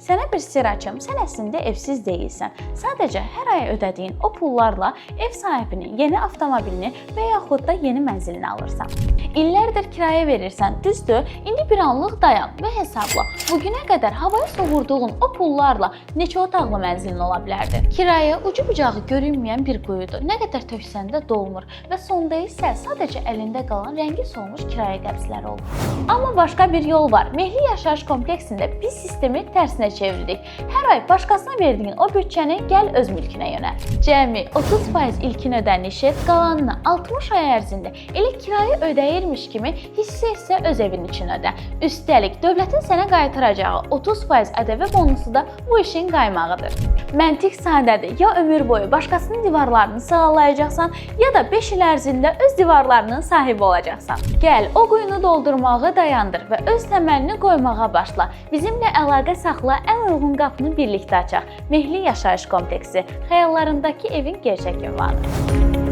Sənə bir sirr açım, sən əslində evsiz deyilsən. Sadəcə hər ay ödədiyin o pullarla ev sahibinin yeni avtomobilini və yaxud da yeni mənzilini alırsan. İllərdir kirayə verirsən, düzdür? İndi bir anlıq dayan və hesabla. Bugünə qədər havaya sovurduğun o pullarla neçə otaqlı mənzilin ola bilərdi? Kirayə ucu bucağı görünməyən bir quyudur. Nə qədər töksən də dolmur və sonda isə sadəcə əlində qalan rəngi solmuş kirayə qəbzləri olur. Amma başqa bir yol var. Mehli yaşayış kompleksində biz sistemi tərsinə çeviririk. Hər ay başqasına verdiyin o bütçəni gəl öz mülkünə yönəlt. Cəmi 30% ilkin ödəniş et, qalanını 60 ay ərzində elə kirayə ödəyirmiş kimi hissə isə öz evin üçün ödə. Üstəlik dövlətin sənə qaytaracağı 30% ƏDV bonusu da bu işin qaymağıdır. Məntiq sadədir. Ya ömür boyu başqasının divarlarını sığallayacaqsan, ya da 5 il ərzində öz divarlarının sahibi olacaqsan. Gəl o quyunu doldurmağı dayandır və öz təməlini qoymağa başla. Bizimlə əlaqə saxla, ən uyğun qapını birlikdə açaq. Mehli yaşayış kompleksi, xəyallarındakı evin gerçək ünvanı.